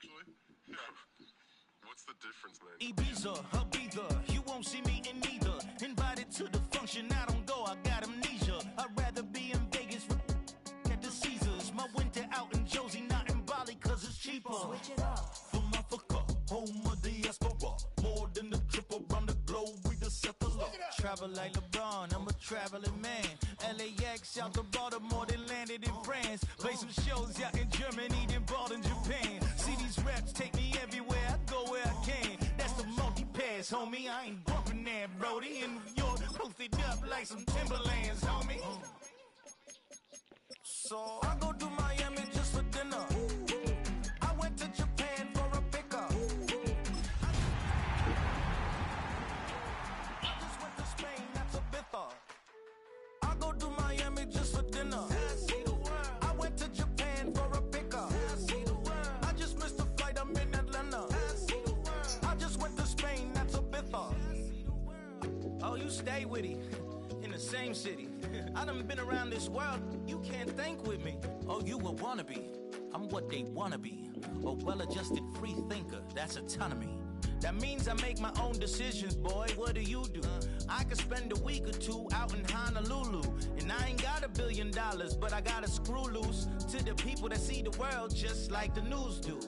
actually? Yeah. What's the difference, man? Ibiza, Ibiza, you won't see me in neither. Invited to the function, I don't go, I got amnesia. I'd rather be in Vegas at the Caesars. My winter out in Josie, not in Bali, cause it's cheaper. Switch it up. From Africa, home of the diaspora. More than the trip around the globe, we just set the law. Travel like LeBron, I'm a traveling man. LAX out to Baltimore, then landed in France. Play some shows out in Germany, then bought in Japan. See these reps take me everywhere, I go where I can. That's the multi-pass, homie, I ain't bumping that, Brody. In New York, posted up like some Timberlands, homie. So I go to Miami just for dinner. I went to Japan for a pickup. I just went to Spain, that's a bither. I go to Miami just for dinner. I went to Japan for a pickup. I just missed a flight, I'm in Atlanta. I just went to Spain, that's a bither. Oh, you stay with him in the same city. I done been around this world, you can't think with me. Oh, you a wannabe, I'm what they wanna be. A well-adjusted free thinker, that's autonomy. That means I make my own decisions, boy, what do you do? I could spend a week or two out in Honolulu. And I ain't got $1 billion, but I got a screw loose to the people that see the world just like the news do.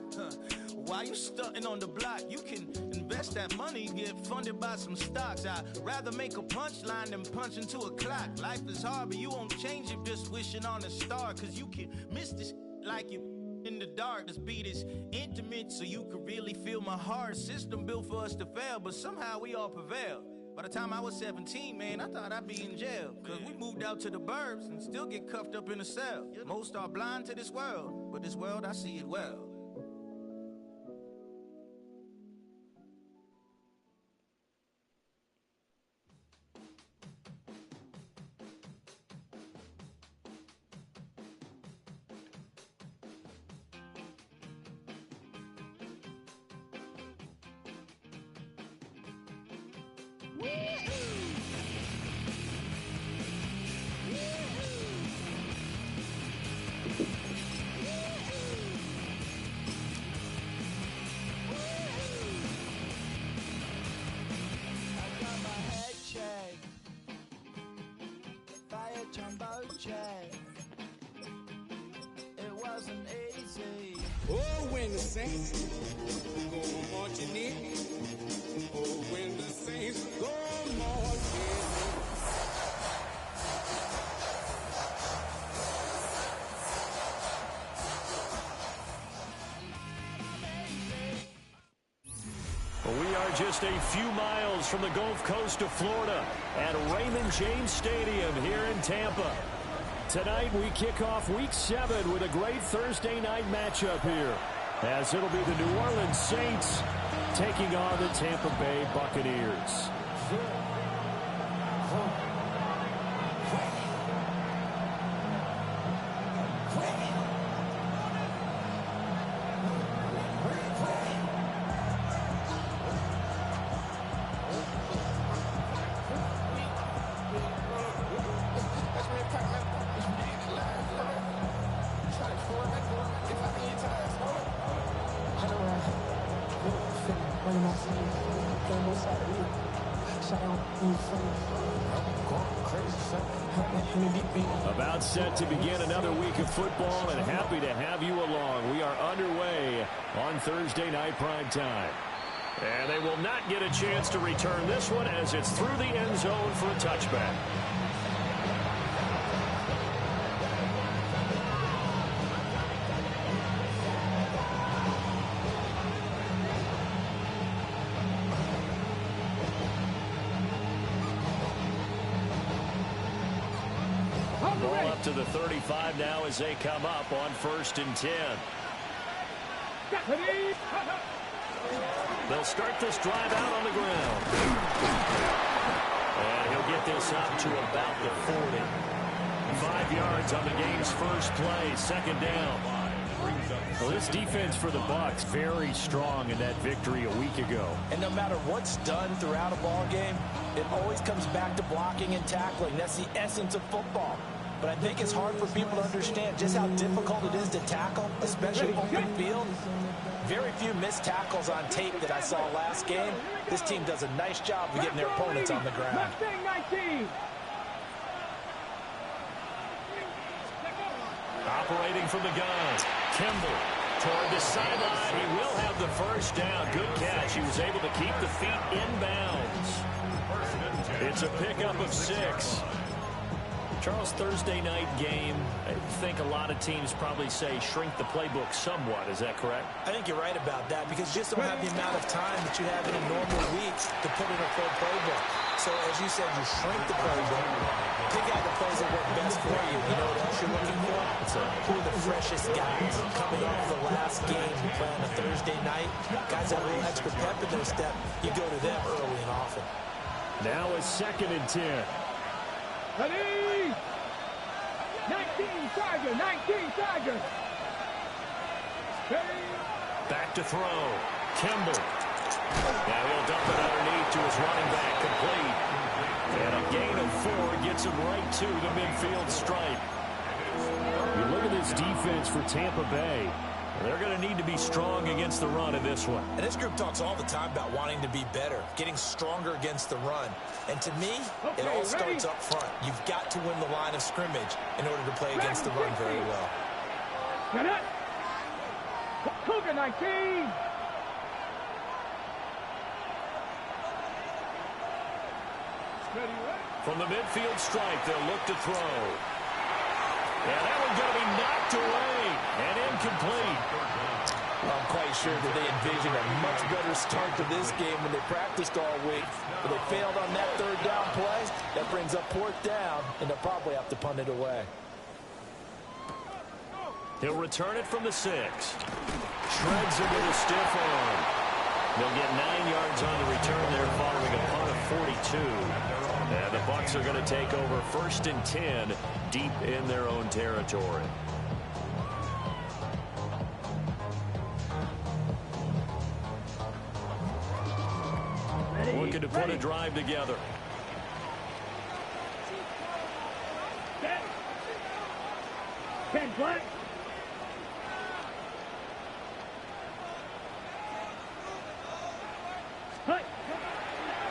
While you stunting on the block, you can invest that money, get funded by some stocks. I'd rather make a punchline than punch into a clock. Life is hard, but you won't change it just wishing on a star. Cause you can miss this like you in the dark. This beat is intimate, so you can really feel my heart. System built for us to fail, but somehow we all prevail. By the time I was 17, man, I thought I'd be in jail. Cause we moved out to the burbs and still get cuffed up in a cell. Most are blind to this world, but this world, I see it well. It wasn't easy. Oh, when the saints go marching in. Oh, when the saints go marching in. We are just a few miles from the Gulf Coast of Florida at Raymond James Stadium here in Tampa. Tonight we kick off Week 7 with a great Thursday night matchup here, as it'll be the New Orleans Saints taking on the Tampa Bay Buccaneers. About set to begin another week of football, and happy to have you along. We are underway on Thursday night prime time. And they will not get a chance to return this one as it's through the end zone for a touchback. Ball up to the 35 now as they come up on 1st and 10. They'll start this drive out on the ground. And he'll get this up to about the 40. 5 yards on the game's first play, 2nd down. Well, this defense for the Bucs very strong in that victory a week ago. And no matter what's done throughout a ball game, it always comes back to blocking and tackling. That's the essence of football. But I think it's hard for people to understand just how difficult it is to tackle, especially open field. very few missed tackles on tape that I saw last game. This team does a nice job of getting their opponents on the ground. Operating from the gun, Kimball toward the sideline. He will have the first down. Good catch. He was able to keep the feet inbounds. It's a pickup of 6. Charles, Thursday night game, I think a lot of teams probably say shrink the playbook somewhat. Is that correct? I think you're right about that because you just don't have the amount of time that you have in a normal week to put in a full playbook. So, as you said, you shrink the playbook, pick out the plays that work best for you. You know what else you're looking for? Who are the freshest guys coming off the last game you play on a Thursday night? Guys that have a little extra pep in their step, you go to them early and often. Now it's 2nd and 10. Ready? 19 Chargers, 19 Chargers. Back to throw. Kimball. Now he'll dump it underneath to his running back, complete. And a gain of 4 gets him right to the midfield stripe. You look at this defense for Tampa Bay. They're going to need to be strong against the run in this one. And this group talks all the time about wanting to be better, getting stronger against the run. And to me, it all starts up front. You've got to win the line of scrimmage in order to play against the run very well. Get it. Cougar 19. From the midfield stripe, they'll look to throw. And that one's going to be knocked away and incomplete. Well, I'm quite sure that they envisioned a much better start to this game when they practiced all week. But they failed on that 3rd down play. That brings up 4th down, and they'll probably have to punt it away. He'll return it from the 6. Shreds it with a stiff arm. They'll get 9 yards on the return there following a punt of 42. And the Bucs are going to take over 1st and 10 deep in their own territory. Looking to put a drive together. Set. 10 play.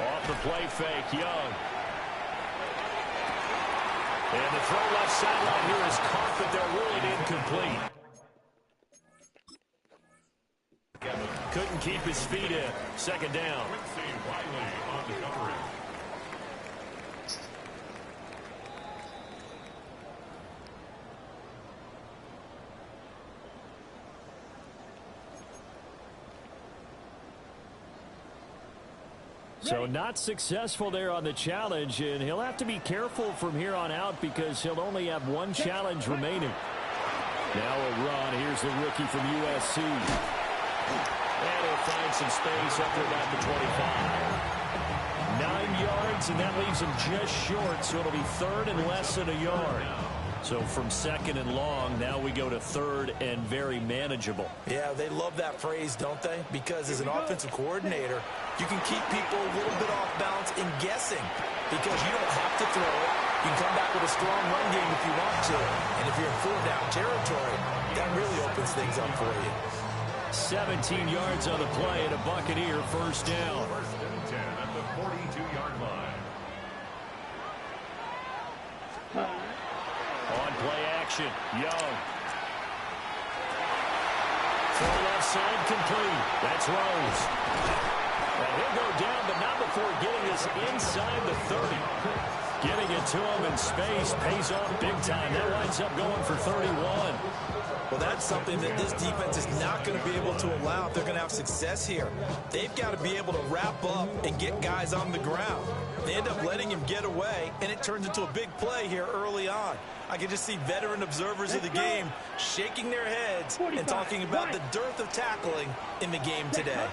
Off the play fake, Young. And the throw left sideline here is caught, but they're ruled incomplete. Couldn't keep his feet in. 2nd down. So not successful there on the challenge, and he'll have to be careful from here on out because he'll only have 1 challenge remaining. Now a run. Here's the rookie from USC. And he'll find some space up to about the 25. 9 yards, and that leaves him just short, so it'll be 3rd and less than a yard. So from 2nd and long, now we go to 3rd and very manageable. Yeah, they love that phrase, don't they? Because as an offensive coordinator, you can keep people a little bit off balance in guessing because you don't have to throw it. You can come back with a strong run game if you want to. And if you're in 4th down territory, that really opens things up for you. 17 yards on the play and a Buccaneer 1st down. 1st and 10 at the 42-yard line. On play action, Young. Throw left side complete. That's Rose. And he'll go down, but not before getting us inside the 30. Getting it to him in space pays off big time. That winds up going for 31. Well, that's something that this defense is not going to be able to allow if they're going to have success here. They've got to be able to wrap up and get guys on the ground. They end up letting him get away, and it turns into a big play here early on. I can just see veteran observers of the game shaking their heads and talking about the dearth of tackling in the game today.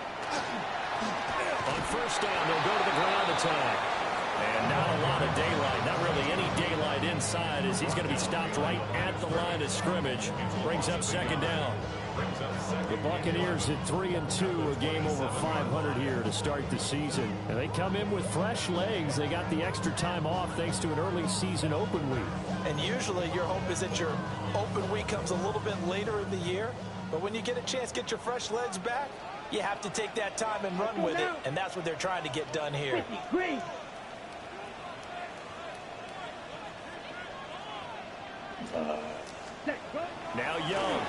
On 1st down, they'll go to the ground attack. And not a lot of daylight, not really any daylight inside as he's going to be stopped right at the line of scrimmage. Brings up 2nd down. The Buccaneers at 3-2, a game over 500 here to start the season. And they come in with fresh legs. They got the extra time off thanks to an early season open week. And usually your hope is that your open week comes a little bit later in the year. But when you get a chance to get your fresh legs back, you have to take that time and run with it, and that's what they're trying to get done here. Green. Now Young.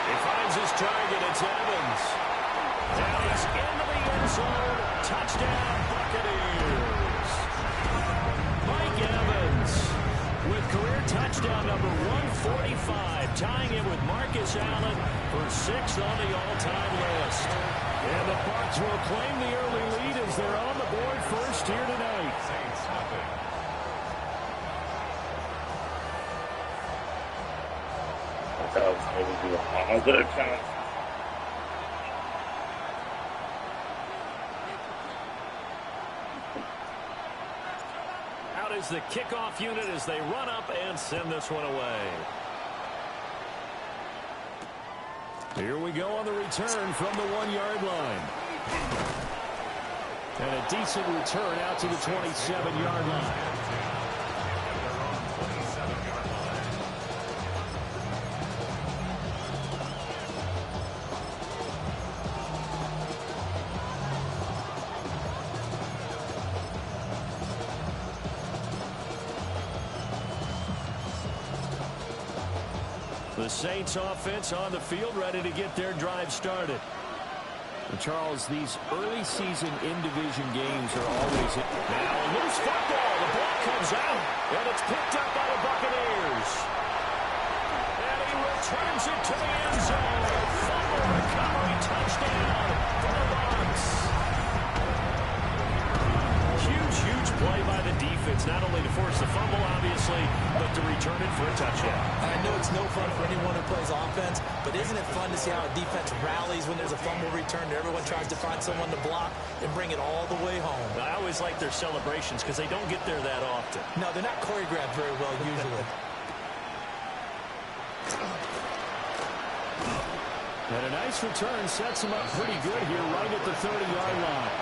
He finds his target. It's Evans. Now he's into the end zone. Touchdown, Buccaneers. Mike Evans with career touchdown number 145, tying it with Marcus Allen for 6th on the all-time list. And the Bucs will claim the early lead as they're on the board first here tonight. Out is the kickoff unit as they run up and send this one away. Here we go on the return from the 1-yard line. And a decent return out to the 27-yard line. The Saints offense on the field, ready to get their drive started. And Charles, these early season in-division games are always... Now a loose football. The ball comes out, and it's picked up by the Buccaneers. And he returns it to the end zone. Fumble recovery touchdown for the Bucs. Huge play by the defense, not only to force the fumble, obviously, but to return it for a touchdown. I know it's no fun for anyone who plays offense, but isn't it fun to see how a defense rallies when there's a fumble return and everyone tries to find someone to block and bring it all the way home? I always like their celebrations because they don't get there that often. No, they're not choreographed very well usually. And a nice return sets them up pretty good here right at the 30-yard line.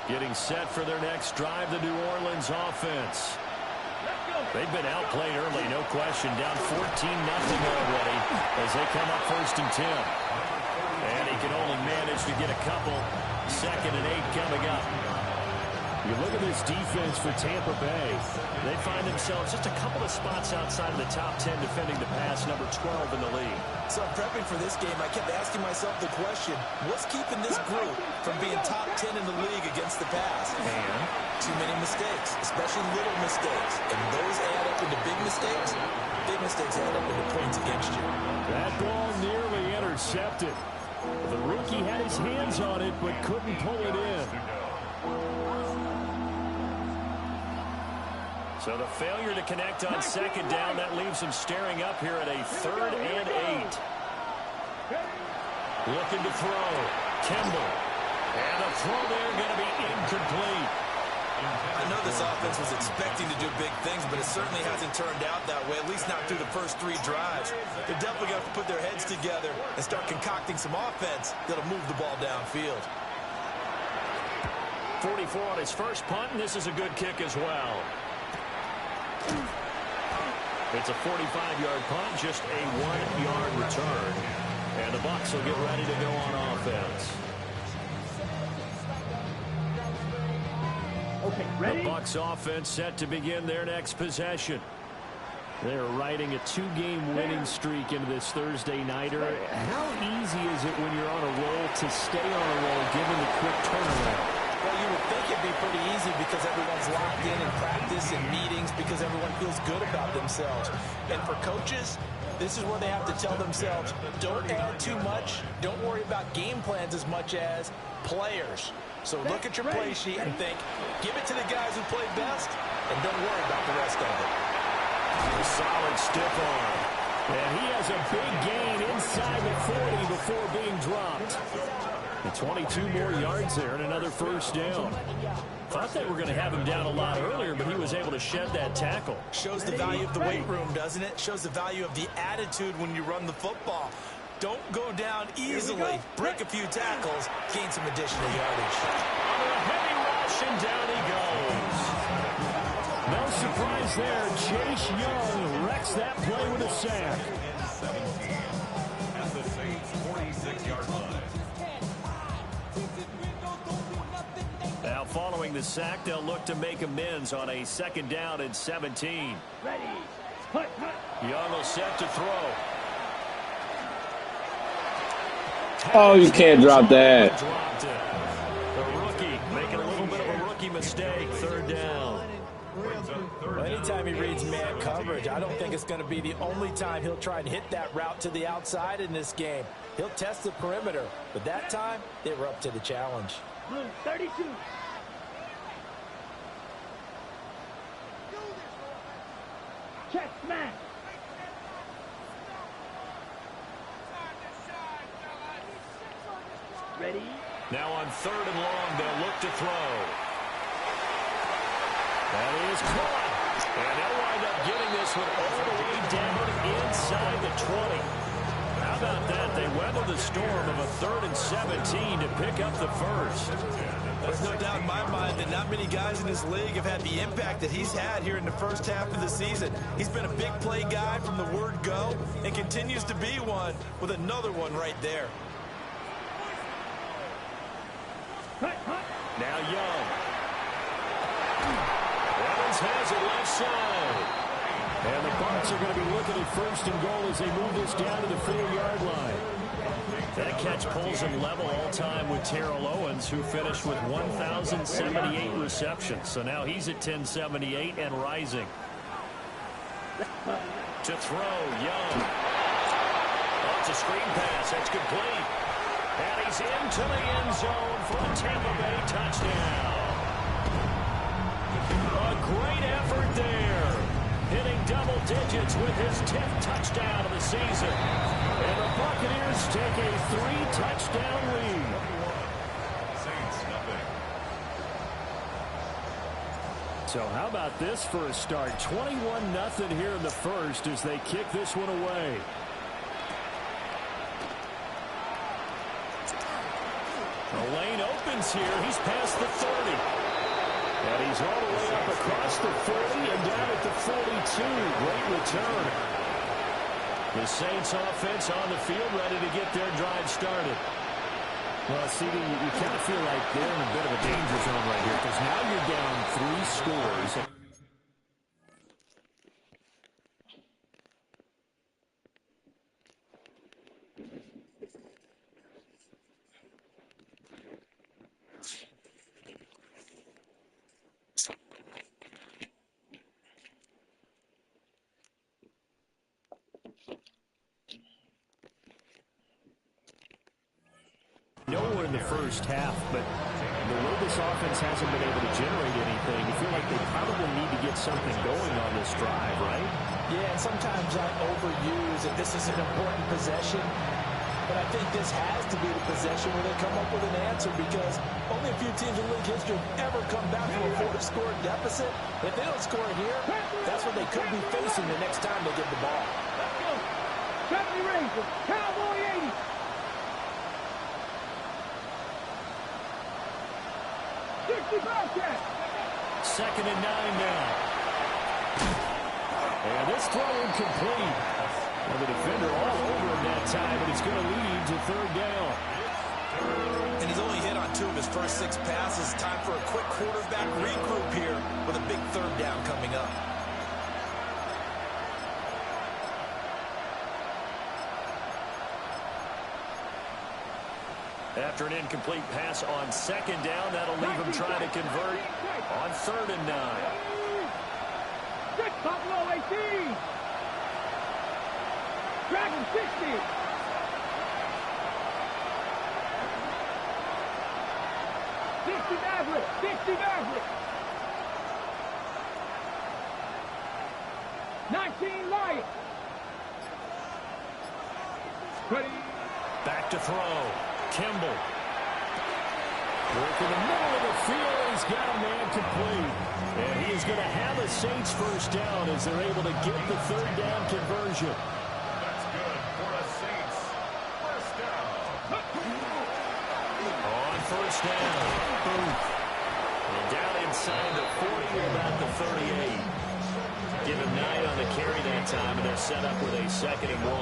Getting set for their next drive, the New Orleans offense. They've been outplayed early, no question. Down 14-0 already as they come up 1st and 10. And he can only manage to get a couple. 2nd and 8 coming up. You look at this defense for Tampa Bay. They find themselves just a couple of spots outside of the top 10 defending the pass, number 12 in the league. So prepping for this game, I kept asking myself the question, what's keeping this group from being top 10 in the league against the pass? And too many mistakes, especially little mistakes. And those add up into big mistakes. Big mistakes add up into points against you. that ball nearly intercepted. The rookie had his hands on it but couldn't pull it in. So the failure to connect on 2nd down, that leaves him staring up here at a 3rd and 8. Looking to throw. Kimball. And the throw there going to be incomplete. I know this offense was expecting to do big things, but it certainly hasn't turned out that way, at least not through the first 3 drives. They're definitely going to have to put their heads together and start concocting some offense that'll move the ball downfield. 44 on his first punt, and this is a good kick as well. It's a 45-yard punt, just a 1-yard return. And the Bucs will get ready to go on offense. Okay, ready? The Bucs offense set to begin their next possession. They're riding a 2-game winning streak into this Thursday nighter. How easy is it when you're on a roll to stay on a roll given the quick turnaround? Well, you would think it'd be pretty easy because everyone's locked in practice and meetings because everyone feels good about themselves. And for coaches, this is where they have to tell themselves, don't add too much, don't worry about game plans as much as players. So look at your play sheet and think, give it to the guys who play best, and don't worry about the rest of it. A solid stiff arm. And he has a big gain inside the 40 before being dropped. And 22 more yards there and another first down. Thought they were going to have him down a lot earlier, but he was able to shed that tackle. Shows the value of the weight room, doesn't it? Shows the value of the attitude when you run the football. Don't go down easily. Break a few tackles. Gain some additional yardage. On a heavy rush, and down he goes. No surprise there. Chase Young wrecks that play with a sack. 17 at the Saints' 46-yard line. Now following the sack, they'll look to make amends on a 2nd down and 17. Ready. Hut, hut. Young will set to throw. Oh, you can't drop that. Dropped it. The rookie making a little bit of a rookie mistake. 3rd down. Well, anytime he reads man coverage, I don't think it's going to be the only time he'll try and hit that route to the outside in this game. He'll test the perimeter, but that time they were up to the challenge. Blue 32. Check smash. Ready. Now on 3rd and long, they'll look to throw. That is caught. And they'll wind up getting this one all the way down inside the 20. How about that? They weather the storm of a 3rd and 17 to pick up the first. There's no doubt in my mind that not many guys in this league have had the impact that he's had here in the first half of the season. He's been a big play guy from the word go and continues to be one with another one right there. Now Young. Evans has it left side. And the Bucs are going to be looking at 1st and goal as they move this down to the 4-yard line. That catch pulls him level all-time with Terrell Owens, who finished with 1,078 receptions. So now he's at 1,078 and rising. To throw, Young. Oh, it's a screen pass. That's complete. And he's into the end zone for a Tampa Bay touchdown. A great effort there. Hitting double digits with his 10th touchdown of the season. And the Buccaneers take a 3-touchdown lead. Saints nothing. So how about this for a start? 21-0 here in the first as they kick this one away. The lane opens here. He's past the 30. And he's all the way up across the 40 and down at the 42. Great return. The Saints offense on the field ready to get their drive started. Well, CD, you kind of feel like they're in a bit of a danger zone right here because now you're down 3 scores. Nowhere in the first half, but the way this offense hasn't been able to generate anything, you feel like they probably need to get something going on this drive, right? Yeah, and sometimes I overuse that this is an important possession, but I think this has to be the possession where they come up with an answer because only a few teams in league history have ever come back from a 4-score deficit. If they don't score here, that's what they could be facing the next time they get the ball. Let's go. 70 Rangers. Cowboy 80. 2nd and 9 now. And this throw incomplete. Well, the defender all over him that time, but it's going to lead to 3rd down. And he's only hit on 2 of his first 6 passes. Time for a quick quarterback regroup here with a big 3rd down coming up. After an incomplete pass on 2nd down, that'll leave him trying to convert on 3rd and 9. 6 Buffalo 18. Dragon 60. Maverick. 60 Maverick. 19 Lions. 20. Back to throw. Kimball. Work in the middle of the field. He's got a man complete. And he is going to have a Saints first down as they're able to get the third down conversion. That's good for the Saints. First down. On first down. Boom. And down inside the 40 or about the 38. Give him 9 on the carry that time, and they're set up with a 2nd and 1.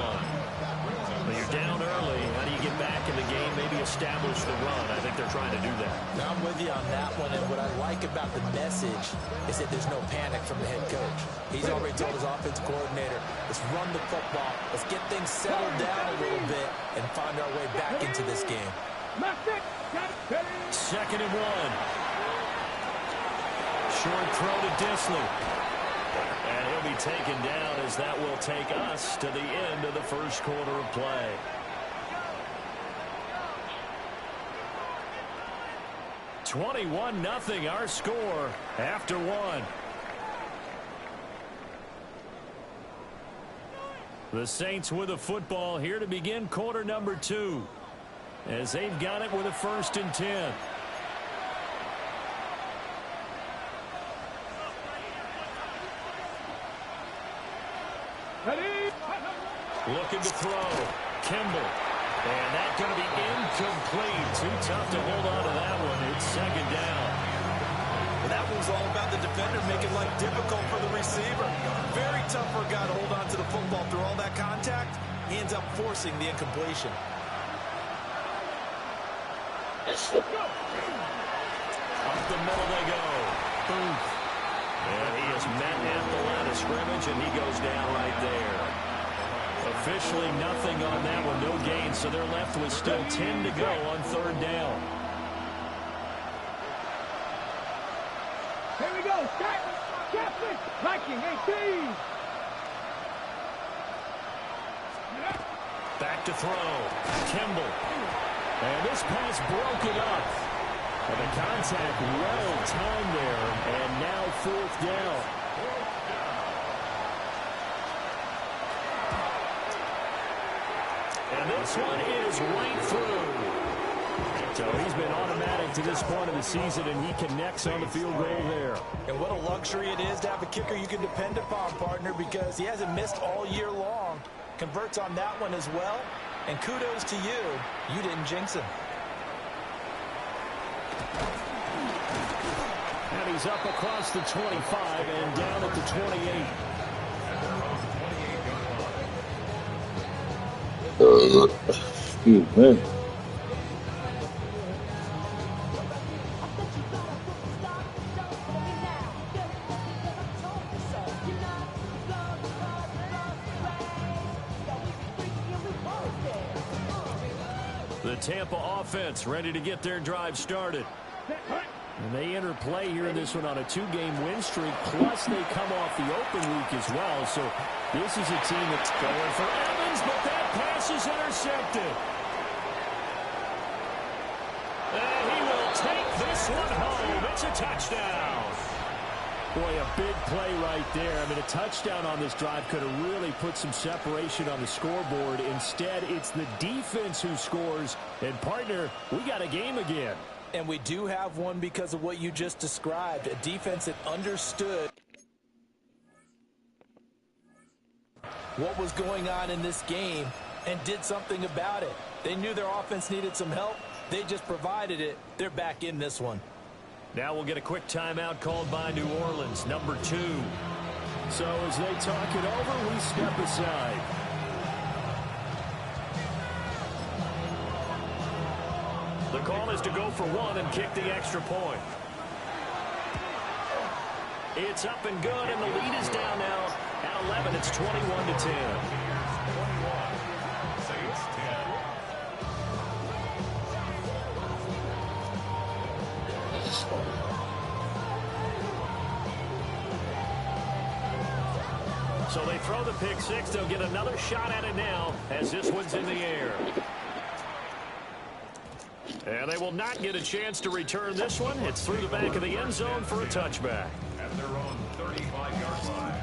But you're down early. How do you get back in the game, maybe establish the run? I think they're trying to do that. Now, I'm with you on that one, and what I like about the message is that there's no panic from the head coach. He's already told his offensive coordinator, let's run the football, let's get things settled down a little bit and find our way back into this game. 2nd and 1. Short throw to Disley. And he'll be taken down as that will take us to the end of the first quarter of play. (21-0) our score after 1. The Saints with the football here to begin quarter number 2. As they've got it with a 1st and 10. Looking to throw. Kimball. And that's going to be incomplete. Too tough to hold on to that one. It's 2nd down. Well, that was all about the defender making life difficult for the receiver. Very tough for a guy to hold on to the football through all that contact. He ends up forcing the incompletion. Up the middle they go. Boom. And he is met at the line of scrimmage, and he goes down right there. Officially nothing on that one, no gain, so they're left with still 10 to go on 3rd down. Here we go. Captain. Viking 18. Back to throw. Kimball. And this pass broken up. And the contact well timed there, and now 4th down. And this one is right through. So he's been automatic to this point of the season, and he connects on the field goal there. And what a luxury it is to have a kicker you can depend upon, partner, because he hasn't missed all year long. Converts on that one as well. And kudos to you. You didn't jinx him. And he's up across the 25 and down at the 28. Excuse me. The Tampa offense ready to get their drive started. And they enter play here in this one on a 2-game win streak, plus they come off the open week as well. So this is a team that's going for Evans, but that pass is intercepted. And he will take this one home. It's a touchdown. Boy, a big play right there. I mean, a touchdown on this drive could have really put some separation on the scoreboard. Instead, it's the defense who scores. And, partner, we got a game again. And we do have one because of what you just described. A defense that understood what was going on in this game and did something about it. They knew their offense needed some help. They just provided it. They're back in this one. Now we'll get a quick timeout called by New Orleans, number 2. So as they talk it over, we step aside. The call is to go for 1 and kick the extra point. It's up and good, and the lead is down now at 11. It's 21-10. Saints 10. So they throw the pick six. They'll get another shot at it now as this one's in the air. And they will not get a chance to return this one. It's through the back of the end zone for a touchback. At their own 35-yard line.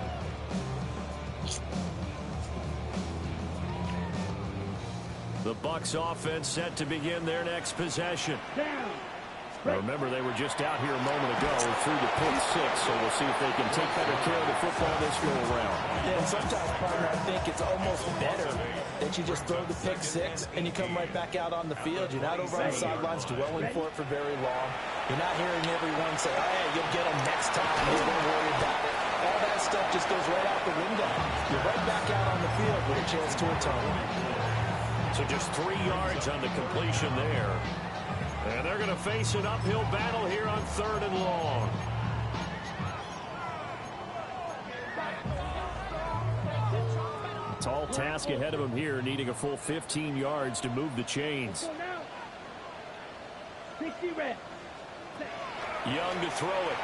The Bucs offense set to begin their next possession. Down. Remember, they were just out here a moment ago through the pick six, so we'll see if they can take better care of the football this go-around. Yeah, and sometimes, partner, I think it's almost better that you just throw the pick six and you come right back out on the field. You're not over on the sidelines dwelling for it for very long. You're not hearing everyone say, oh, yeah, you'll get them next time. You're going to worry about it. All that stuff just goes right out the window. You're right back out on the field with a chance to atone. So just 3 yards on the completion there. And they're going to face an uphill battle here on 3rd and long. A tall task ahead of him here, needing a full 15 yards to move the chains. 60 reps. Young to throw it.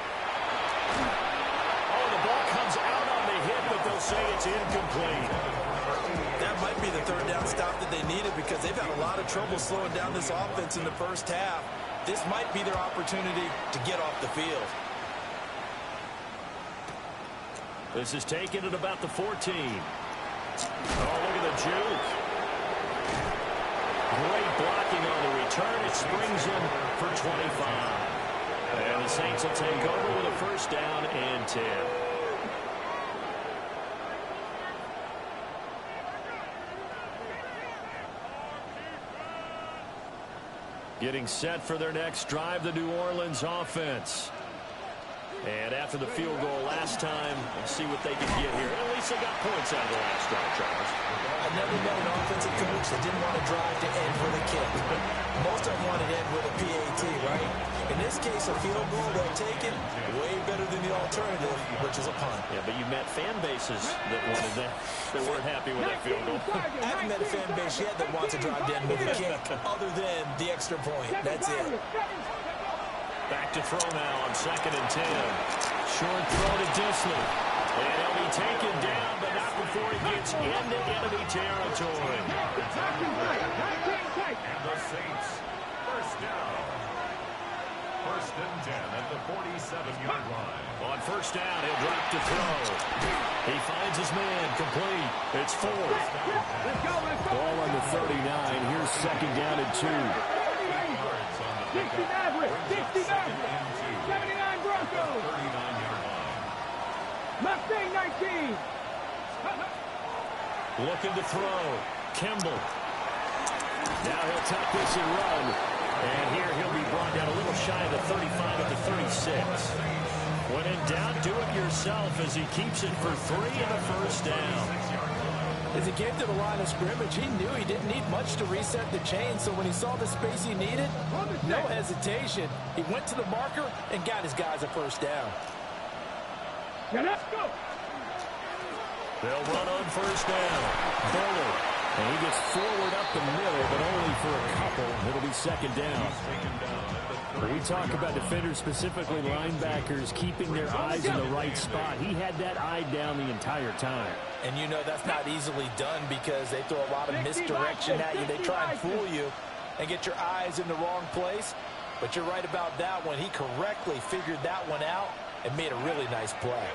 Oh, the ball comes out on the hit, but they'll say it's incomplete. That might be the 3rd down stop that they needed because they've had a lot of trouble slowing down this offense in the first half. This might be their opportunity to get off the field. This is taken at about the 14. Oh, look at the juke. Great blocking on the return. It springs him for 25. And the Saints will take over with a 1st down and 10. Getting set for their next drive, the New Orleans offense. And after the field goal last time, we'll see what they can get here. At least they got points out of the last drive, Charles. I never met an offensive coach that didn't want to drive to end with a kick. Most of them want to end with a PAT, right? In this case, a field goal, they'll take it way better than the alternative, which is a punt. Yeah, but you met fan bases that wanted that, that weren't happy with that field goal. I haven't met a fan base yet that wants to drive to end with a kick, other than the extra point. That's it. Back to throw now on 2nd and 10. Short throw to Disley. And he'll be taken down, but not before he gets into enemy territory. And the Saints, 1st down. 1st and 10 at the 47-yard line. On 1st down, he'll drop to throw. He finds his man, complete. It's 4th. Ball on the 39. Here's 2nd down and 2. 60 Maverick, 60 Maverick, 79 Broncos, 39-yard line. Mustang 19. Looking to throw. Kimball. Now he'll tuck this and run. And here he'll be brought down a little shy of the 35 at the 36. When in doubt, do it yourself as he keeps it for 3 and a 1st down. As he came to the line of scrimmage, he knew he didn't need much to reset the chain, so when he saw the space he needed, no hesitation. He went to the marker and got his guys a 1st down. Let's go. They'll run on 1st down. Bullard. And he gets forward up the middle, but only for a couple. It'll be 2nd down. We talk about defenders, specifically linebackers, keeping their eyes in the right spot. He had that eye down the entire time. And you know that's not easily done because they throw a lot of misdirection at you. They try and fool you and get your eyes in the wrong place. But you're right about that one. He correctly figured that one out and made a really nice play.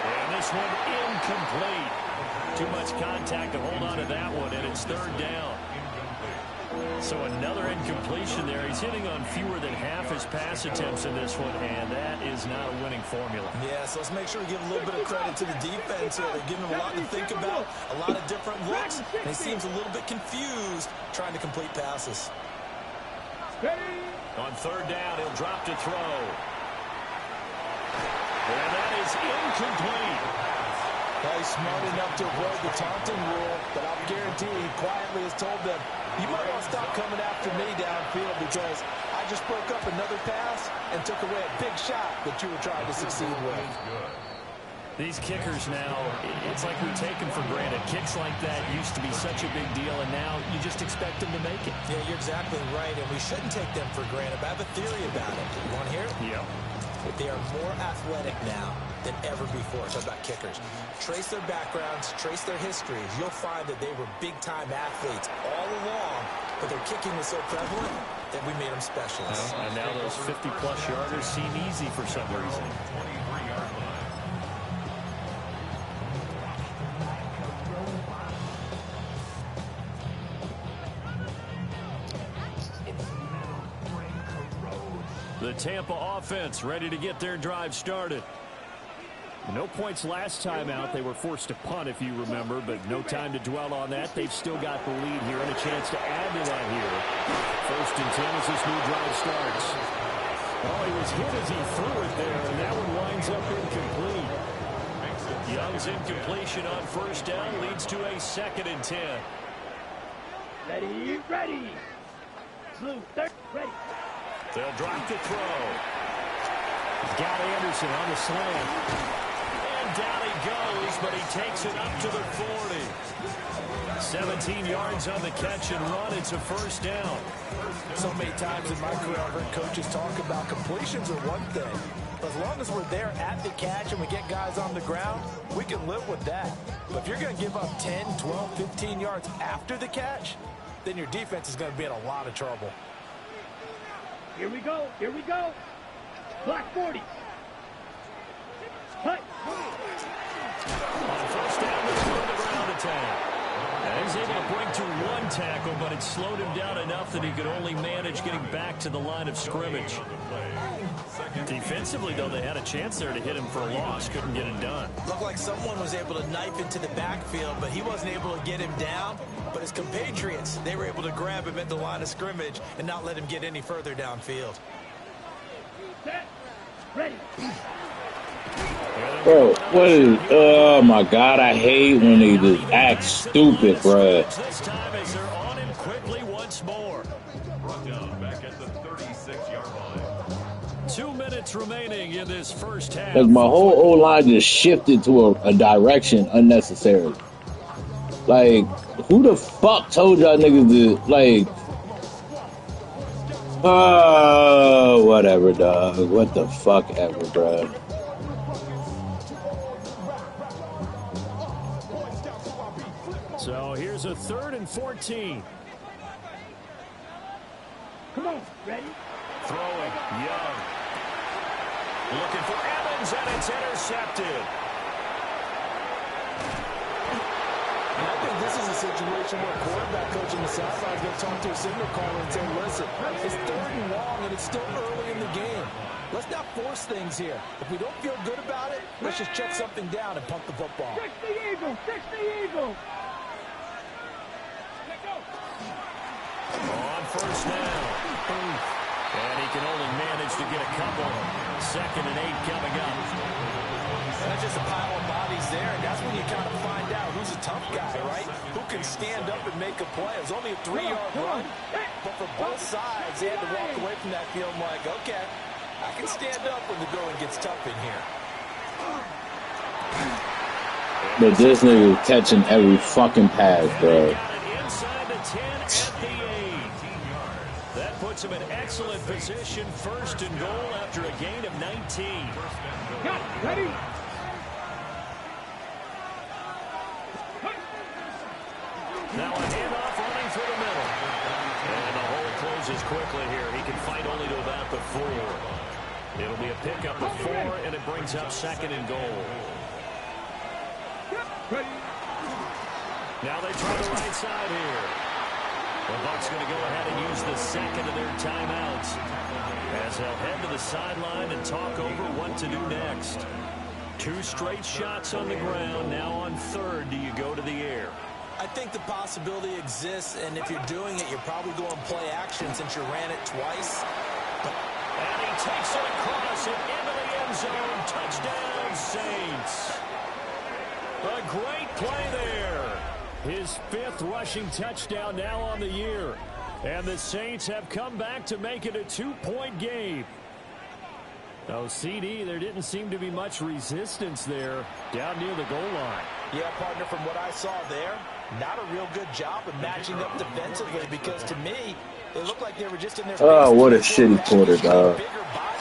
And this one incomplete. Too much contact to hold on to that one, and it's 3rd down. So another incompletion there. He's hitting on fewer than half his pass attempts in this one, and that is not a winning formula. Yeah, so let's make sure we give a little bit of credit to the defense here. They're giving him a lot to think about, a lot of different looks, and he seems a little bit confused trying to complete passes. On 3rd down, he'll drop to throw. And that is incomplete. Well, he's smart enough to avoid the taunting rule, but I'll guarantee he quietly has told them, you might want to stop coming after me downfield because I just broke up another pass and took away a big shot that you were trying to succeed with. These kickers now, it's like we take them for granted. Kicks like that used to be such a big deal, and now you just expect them to make it. Yeah, you're exactly right, and we shouldn't take them for granted. But I have a theory about it. You want to hear it? Yeah. They are more athletic now than ever before. Talk about kickers. Trace their backgrounds, trace their histories. You'll find that they were big-time athletes all along, but their kicking was so prevalent that we made them specialists. Well, and now those 50-plus yarders seem easy for some reason. The Tampa offense ready to get their drive started. No points last time out. They were forced to punt, if you remember, but no time to dwell on that. They've still got the lead here and a chance to add to that here. 1st and 10 as this new drive starts. Oh, he was hit as he threw it there, and that one winds up incomplete. Young's incompletion on 1st down leads to a 2nd and 10. Ready, ready. Blue, third, ready. They'll drop the throw. Got Anderson on the slant. And down he goes, but he takes it up to the 40. 17 yards on the catch and run. It's a 1st down. So many times in my career, I've heard coaches talk about completions are one thing. As long as we're there at the catch and we get guys on the ground, we can live with that. But if you're going to give up 10, 12, 15 yards after the catch, then your defense is going to be in a lot of trouble. Here we go, here we go. Black 40. Cut. On 1st down, let's go to the ground attack. And he's able to bring to 1 tackle, but it slowed him down enough that he could only manage getting back to the line of scrimmage. Defensively, though, they had a chance there to hit him for a loss. Couldn't get it done. Looked like someone was able to knife into the backfield, but he wasn't able to get him down. But his compatriots, they were able to grab him at the line of scrimmage and not let him get any further downfield. Set. Ready. Bro, what is... Oh, my God. I hate when they just act stupid, bro. This time as they're on him quickly once more. Brought down back at the 36-yard line. 2 minutes remaining in this 1st half. Like, my whole O-line just shifted to a direction unnecessarily. Like, who the fuck told y'all niggas to, like... Oh, whatever, dog. What the fuck ever, bro. So here's a 3rd and 14. Come on, ready. Throwing, Young. Looking for Evans, and it's intercepted. I think this is a situation where quarterback coach on the sideline is going to talk to a signal caller and say, listen, it's 3rd and long and it's still early in the game. Let's not force things here. If we don't feel good about it, let's just check something down and punt the football. Fix the eagle, fix the eagle. On 1st down. And he can only manage to get a couple. 2nd and 8 coming up. That's just a pile of bodies there, and that's when you kind of find out who's a tough guy, right? Who can stand up and make a play. It was only a 3-yard run, but for both sides, they had to walk away from that field like, okay, I can stand up when the going gets tough in here. But this nigga catching every fucking pass, bro. Inside the 10 at the 8. That puts him in excellent position. 1st and goal after a gain of 19. Got ready. Now a handoff running through the middle. And the hole closes quickly here. He can fight only to about the 4. It'll be a pickup of 4, and it brings up 2nd and goal. Now they try the right side here. The Bucs going to go ahead and use the 2nd of their timeouts as they'll head to the sideline and talk over what to do next. 2 straight shots on the ground. Now on 3rd, do you go to the air? I think the possibility exists, and if you're doing it, you're probably going to play action since you ran it twice. And he takes it across and into the end zone. Touchdown, Saints. A great play there. His 5th rushing touchdown now on the year. And the Saints have come back to make it a 2-point game. Oh, CD, there didn't seem to be much resistance there down near the goal line. Yeah, partner, from what I saw there, not a real good job of matching up defensively because to me, it looked like they were just in their... Oh, what a shitty quarter, dog.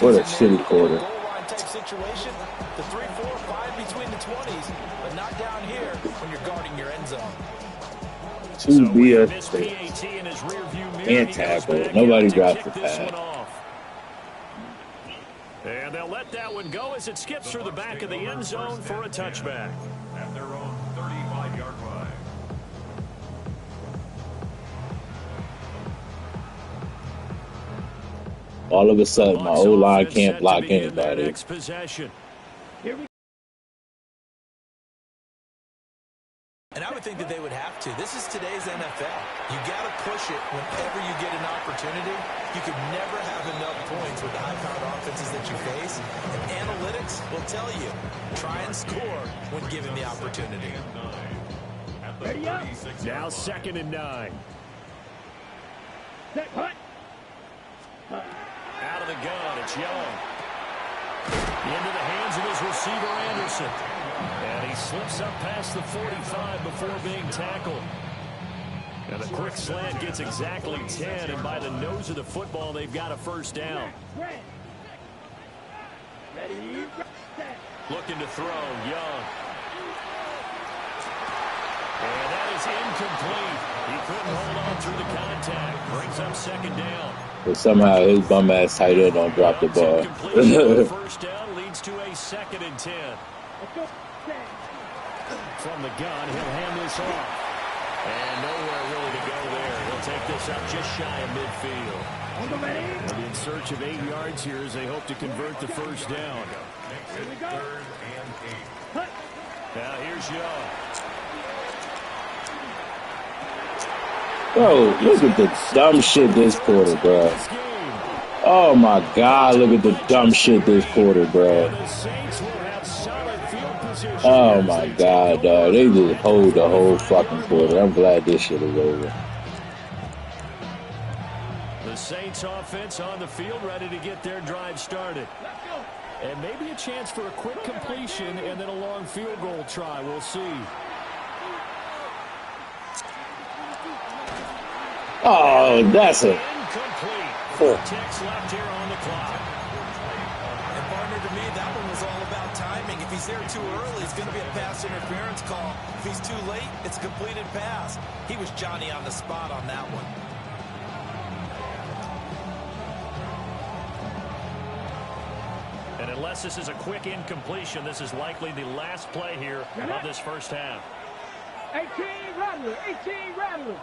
What a shitty quarter. Goal line type situation, the 3, 4, 5 between the 20s, but not down here when you're guarding your end zone. 2 BS and tackle. Nobody dropped the pass. And they'll let that one go as it skips through the back of the end zone for a touchback. At their own 35-yard line. All of a sudden, my Bucs O-line offense can't set to block begin their anybody. next possession. Here we And I would think that they would have to. This is today's NFL. You got to push it whenever you get an opportunity. You could never have enough points with the high-powered offenses that you face. And analytics will tell you, try and score when given the opportunity. ready up. Now 2nd and 9. Set hut. Out of the gun, it's Young. Into the hands of his receiver, Anderson. And he slips up past the 45 before being tackled. And the quick slant gets exactly 10, and by the nose of the football, they've got a first down. Ready. Set. Looking to throw, Young. And that is incomplete. He couldn't hold on through the contact. Brings up 2nd down. But somehow his bum ass tight end don't drop the ball. First down leads to a 2nd and 10. Let's go. Set. From the gun, he'll hand this off. And nowhere really to go there. He'll take this up just shy of midfield. On the ready. They'll be in search of 8 yards here as they hope to convert the first down. Here we go. 3rd and 8. Hut. Now here's Young. Bro, look at the dumb shit this quarter, bro. This game. Oh my God, look at the dumb shit this quarter, bro. The Saints will have solid field position. Oh my God, dog. They just hold the whole fucking quarter. I'm glad this shit is over. The Saints offense on the field ready to get their drive started. And maybe a chance for a quick completion and then a long field goal try. We'll see. Oh, that's it. Incomplete. Oh. Ticks left here on the clock. And partner, to me, that one was all about timing. If he's there too early, it's going to be a pass interference call. If he's too late, it's a completed pass. He was Johnny on the spot on that one. And unless this is a quick incompletion, this is likely the last play here of this first half. 18 Rattler. 18 Rattler.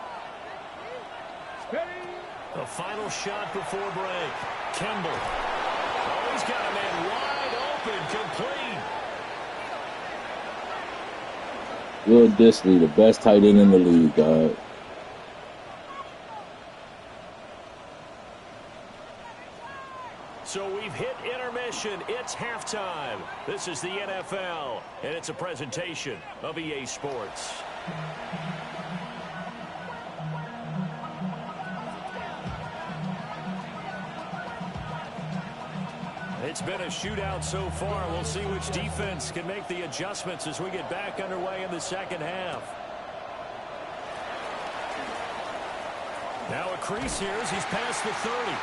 Ready. The final shot before break. Kimball. Oh, he's got a man wide open, complete. Will Disley, the best tight end in the league, dog. So we've hit intermission. It's halftime. This is the NFL, and it's a presentation of EA Sports. It's been a shootout so far. We'll see which defense can make the adjustments as we get back underway in the second half. Now a crease here as he's past the 30.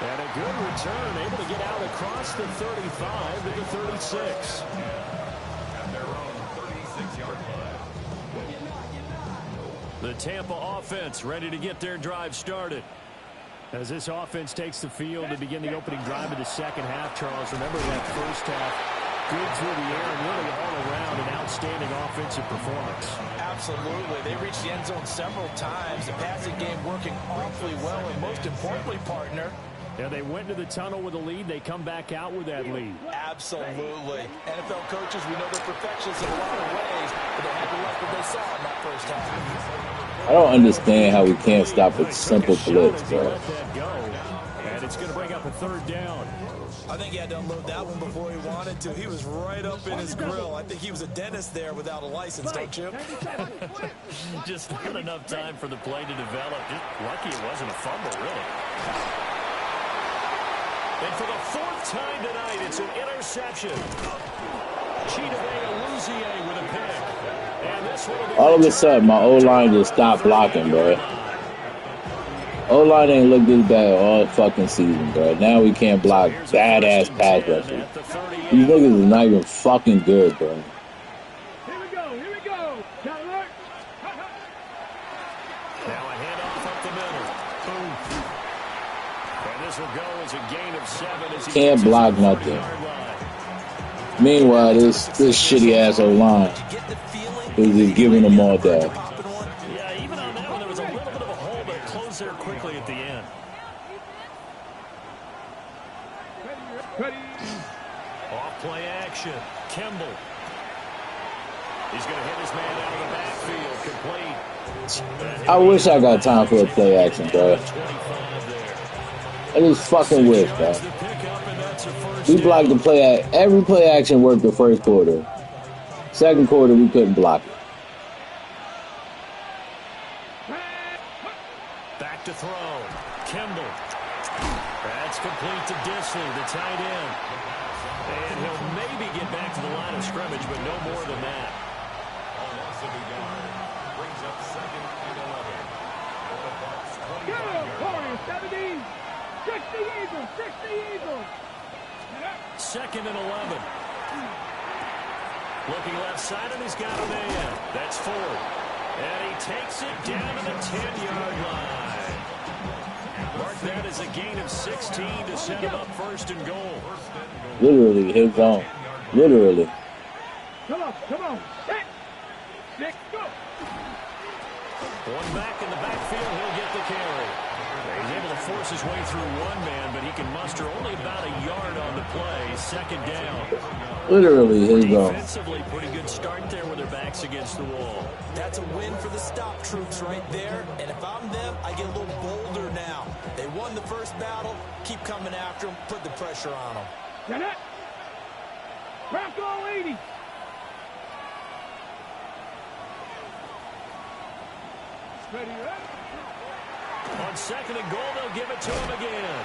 And a good return, able to get out across the 35 to the 36. At their own 36-yard line. The Tampa offense ready to get their drive started. As this offense takes the field to begin the opening drive of the second half, Charles, remember that first half, good through the air and really all around an outstanding offensive performance. Absolutely. They reached the end zone several times. The passing game working awfully well, and most importantly, partner, Yeah, they went into the tunnel with a lead. They come back out with that lead. absolutely. NFL coaches, we know they're perfectionists in a lot of ways, but they had to like what they saw in that first half. I don't understand how we can't stop a simple blitz, bro. Let that go, and it's going to bring up a third down. I think he had to unload that one before he wanted to. He was right up in his grill. I think he was a dentist there without a license, don't you? Just not enough time for the play to develop. Just lucky it wasn't a fumble, really. And for the fourth time tonight, it's an interception. Chidobe Awuzie with a pick. And this one will be All of a sudden, my O-line just stopped blocking, bro. O-line ain't looked this bad all fucking season, bro. Now we can't block badass pass rushers. These niggas is not even fucking good, bro. Here we go. Here we go. Got alert. Now a handoff up the middle. Boom. And this will go as a gain of 7 as he Can't block nothing. Meanwhile, this shitty ass O-line is just giving them all that. Yeah, even on that one, there was a little bit of a hole, but it closed there quickly at the end. action. Kimball. He's going to hit his man out of the backfield. Complete. I wish I got time for a play action, bro. I just fucking wish, bro. We blocked the play. Every play action worked the first quarter. Second quarter, we couldn't block it. Back to throw. Kimball. That's complete to Disley, the tight end. And he'll maybe get back to the line of scrimmage, but no more than that. Brings up 2nd and 11. The Bucs 70, 60 Eagles, 60 Eagles. 2nd and 11. Looking left side, and he's got a man. That's Ford. And he takes it down to the 10-yard line. Mark that as a gain of 16 to set him up 1st and goal. Literally, his zone. Literally. Come on. 6, go. One back in the backfield, he'll get the carry. He's able to force his way through one man, but he can muster only about a yard on the play. 2nd down. Literally, his zone. Defensively, pretty good start there with their backs against the wall. That's a win for the stop troops right there. And if I'm them, I get a little bolder now. They won the first battle. Keep coming after them. Put the pressure on them. Get it. Bronco 80. Ready, right? On 2nd and goal, they'll give it to him again.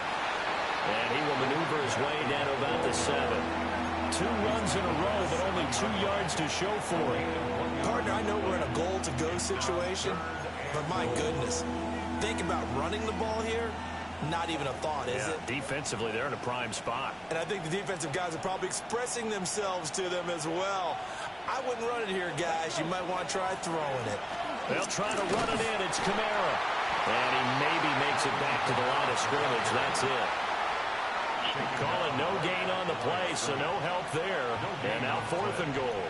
And he will maneuver his way down to about the 7. 2 runs in a row, but only 2 yards to show for it. Partner, I know we're in a goal-to-go situation, but my goodness, think about running the ball here. Not even a thought, is it? Defensively, they're in a prime spot. And I think the defensive guys are probably expressing themselves to them as well. I wouldn't run it here, guys. You might want to try throwing it. They'll try to run it in. It's Kamara. And he maybe makes it back to the line of scrimmage. That's it. Call it no gain on the play, so no help there. And now 4th and goal.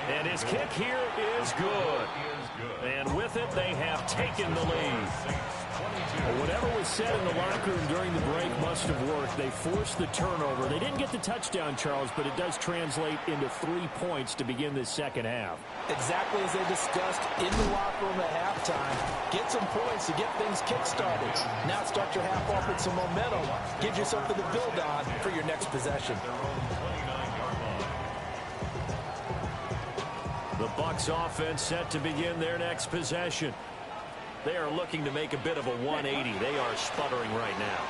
And his kick here is good. And with it, they have taken the lead. Well, whatever was said in the locker room during the break must have worked. They forced the turnover. They didn't get the touchdown, Charles, but it does translate into 3 points to begin this second half. Exactly as they discussed in the locker room at halftime. Get some points to get things kick-started. Now start your half off with some momentum. Gives you something to build on for your next possession. The Bucs offense set to begin their next possession. They are looking to make a bit of a 180. They are sputtering right now.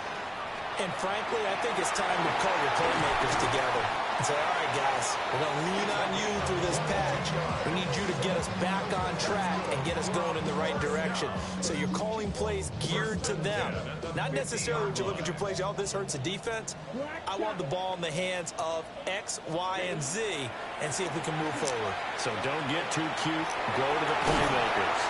And frankly, I think it's time to call your playmakers together and say, all right, guys, we're going to lean on you through this patch. We need you to get us back on track and get us going in the right direction. So you're calling plays geared to them. Not necessarily when you look at your plays, oh, this hurts the defense. I want the ball in the hands of X, Y, and Z and see if we can move forward. So don't get too cute. Go to the playmakers.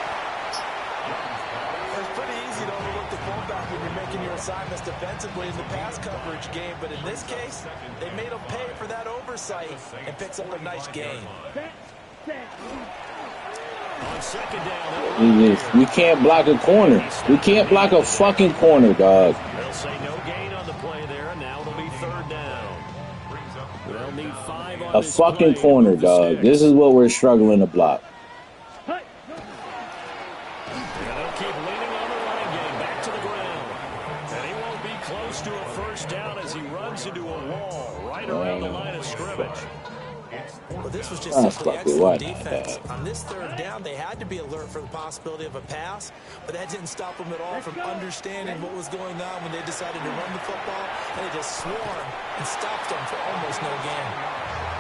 It's pretty easy to overlook the fullback when you're making your assignments defensively in the pass coverage game, but in this case, they made him pay for that oversight and picks up a nice gain. On 2nd down, we can't block a corner. We can't block a fucking corner, dog. They'll say no gain on the play there, and now it'll be 3rd down. They'll need 5 on A this fucking play corner, to the dog. 6. This is what we're struggling to block. Into a wall right around the line of scrimmage. Well, this was just simply excellent defense. On this 3rd down, they had to be alert for the possibility of a pass, but that didn't stop them at all from understanding what was going on when they decided to run the football, and they just swarmed and stopped them for almost no gain.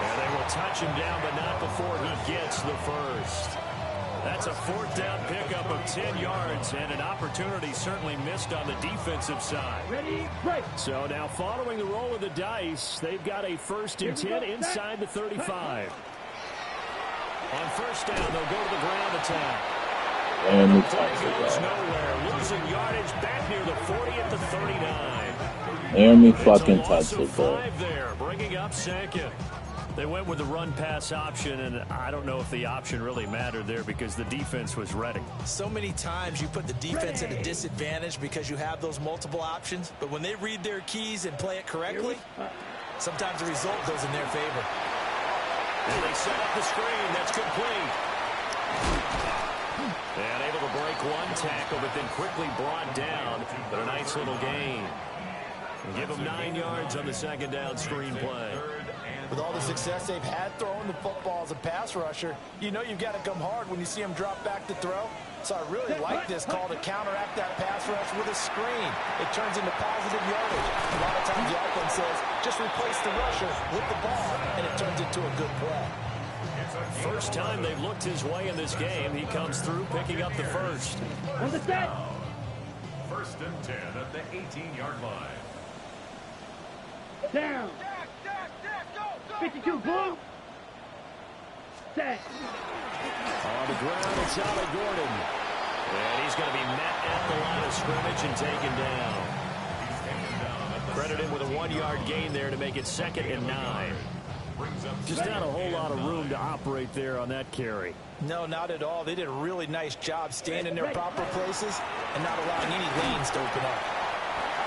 And they will touch him down, but not before he gets the first. That's a 4th down pickup of 10 yards, and an opportunity certainly missed on the defensive side. Ready, break. So now following the roll of the dice, they've got a 1st and 10 inside the 35. On 1st down, they'll go to the ground attack. And the play goes nowhere, losing yardage back near the 40 at the 39. Aaron fucking touched it, bro. 5 there, bringing up 2nd. They went with the run-pass option, and I don't know if the option really mattered there because the defense was ready. So many times you put the defense at a disadvantage because you have those multiple options, but when they read their keys and play it correctly, Sometimes the result goes in their favor. And they set up the screen. That's complete. And able to break one tackle, but then quickly brought down. But a nice little gain. And give them 9 yards on the second down screen play. With all the success they've had throwing the football as a pass rusher, you know you've got to come hard when you see them drop back to throw. So I really like this call to counteract that pass rush with a screen. It turns into positive yardage. A lot of times the offense says, just replace the rusher with the ball, and it turns into a good play. First time they've looked his way in this game. He comes through picking up the first. On the set. First and 10 at the 18-yard line. Down. 52, boom. Set. On the ground, it's Ali Gordon. And he's going to be met at the line of scrimmage and taken down. Credit him with a 1-yard gain there to make it 2nd and 9. Just not a whole lot of room to operate there on that carry. No, not at all. They did a really nice job staying in their proper places and not allowing any lanes to open up.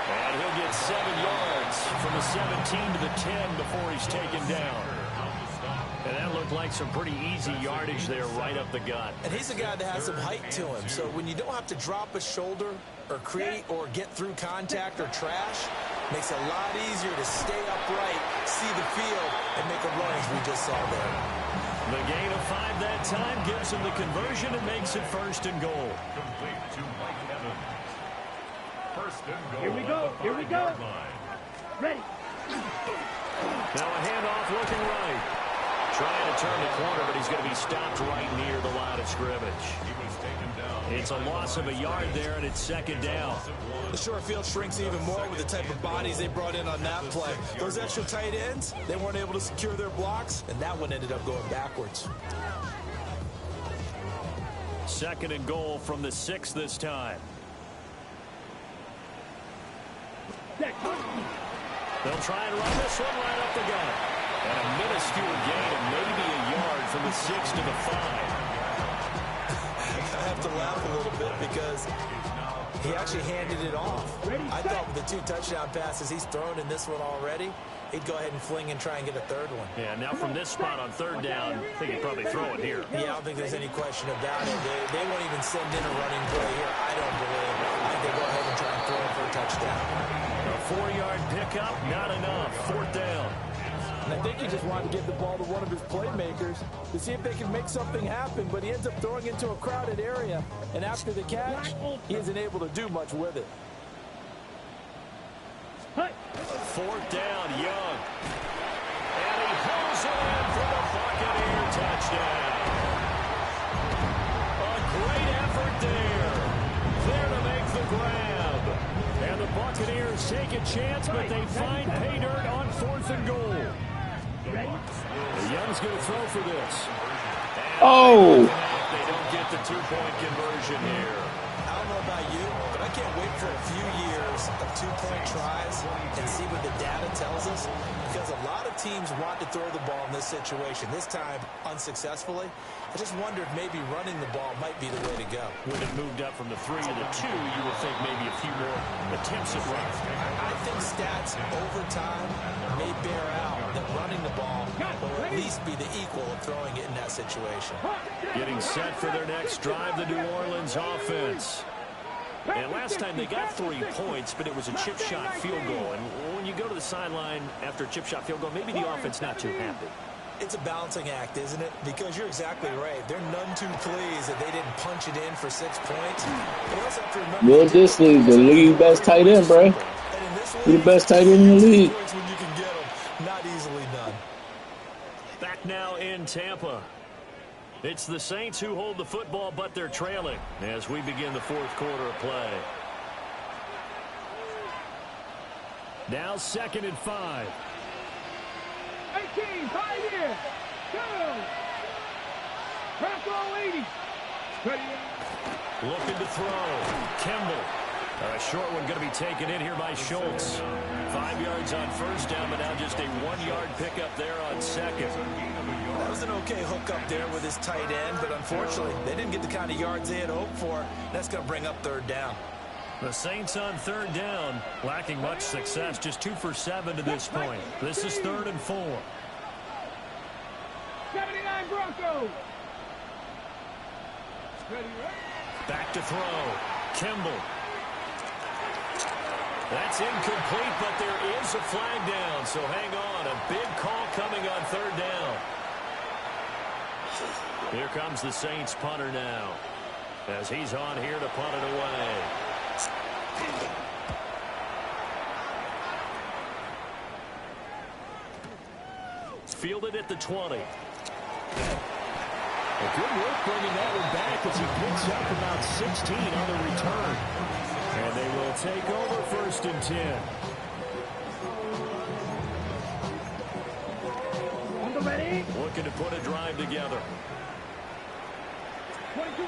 And he'll get 7 yards from the 17 to the 10 before he's taken down. And that looked like some pretty easy yardage there right up the gut. And he's a guy that has some height to him. So when you don't have to drop a shoulder or create or get through contact or trash, makes it a lot easier to stay upright, see the field, and make a run as we just saw there. The gain of 5 that time gives him the conversion and makes it 1st and goal. Complete to Mike Evans. First and goal. Here we go. Here we go. Ready. Now a handoff looking right. Trying to turn the corner, but he's going to be stopped right near the line of scrimmage. He was taken down. It's a loss of a yard there, and it's 2nd down. The short field shrinks even more with the type of bodies they brought in on that play. Those extra tight ends, they weren't able to secure their blocks, and that one ended up going backwards. 2nd and goal from the 6 this time. They'll try and run this one right up the gut. And a minuscule gain of maybe a yard from the 6 to the 5. I have to laugh a little bit because he actually handed it off. I thought with the 2 touchdown passes he's thrown in this one already, he'd go ahead and fling and try and get a 3rd one. Yeah, now from this spot on 3rd down, I think he'd probably throw it here. Yeah, I don't think there's any question about it. They won't even send in a running play here, I don't believe. I think they go ahead and try and throw it for a touchdown. A 4-yard pickup, not enough. 4th down. And I think he just wanted to give the ball to one of his playmakers to see if they can make something happen, but he ends up throwing into a crowded area, and after the catch, he isn't able to do much with it. 4th down, Young. And he pulls it in for the Buccaneer touchdown. A great effort there. There to make the grab. And the Buccaneers take a chance, but they find pay dirt on 4th and goal. Young's going to throw for this. Oh! They don't get the 2-point conversion here. I don't know about you, but I can't wait for a few years of 2-point tries and see what the data tells us, because a lot of teams want to throw the ball in this situation, this time unsuccessfully. I just wonder if maybe running the ball might be the way to go. When it moved up from the 3 to the 2, you would think maybe a few more attempts at running. I think stats over time may bear out that running the ball will at least be the equal of throwing it in that situation. Getting set for their next drive, the New Orleans offense. And last time they got 3 points, but it was a chip shot field goal. And when you go to the sideline after a chip shot field goal, maybe the offense not too happy. It's a balancing act, isn't it? Because you're exactly right. They're none too pleased that they didn't punch it in for 6 points. But also have to remember, Well, this league, the league best tight end, bro. You're the best tight end in the league. When you can get them, not easily done. Back now in Tampa. It's the Saints who hold the football, but they're trailing as we begin the 4th quarter of play. Now 2nd and 5. 18, 5 here. Go. Bronco 80. Ready. Looking to throw. Kimball. A short one going to be taken in here by Schultz. 5 yards on 1st down, but now just a 1-yard pickup there on 2nd. That was an okay hook up there with his tight end, but unfortunately, they didn't get the kind of yards they had hoped for. That's going to bring up 3rd down. The Saints on third down, lacking much success, just 2 for 7 to this point. This is 3rd and 4. 79 Broncos. Back to throw. Kimball. That's incomplete, but there is a flag down, so hang on. A big call coming on 3rd down. Here comes the Saints punter now, as he's on here to punt it away. Fielded at the 20. A good work bringing that one back as he picks up about 16 on the return. And they will take over 1st and 10. On the ready. Looking to put a drive together. 22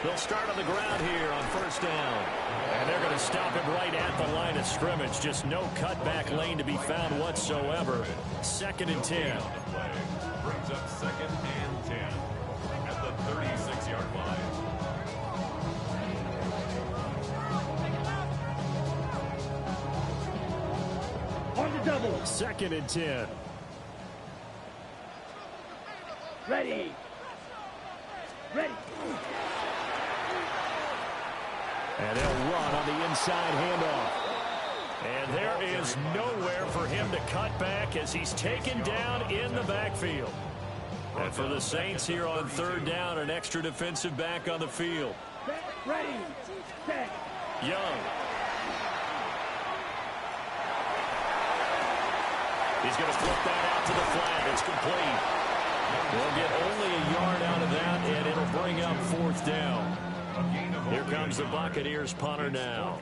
They'll start on the ground here on 1st down. And they're going to stop him right at the line of scrimmage. Just no cutback lane to be found whatsoever. 2nd and 10. Brings up 2nd and 10 at the 36-yard line. On the double. 2nd and 10. Ready. Ready. And they'll run on the inside handoff. And there is nowhere for him to cut back as he's taken down in the backfield. And for the Saints here on 3rd down, an extra defensive back on the field. Ready. Set. Young. He's going to flip that out to the flat. It's complete. They'll get only a yard out of that, and it'll bring up 4th down. Here comes the Buccaneers punter now,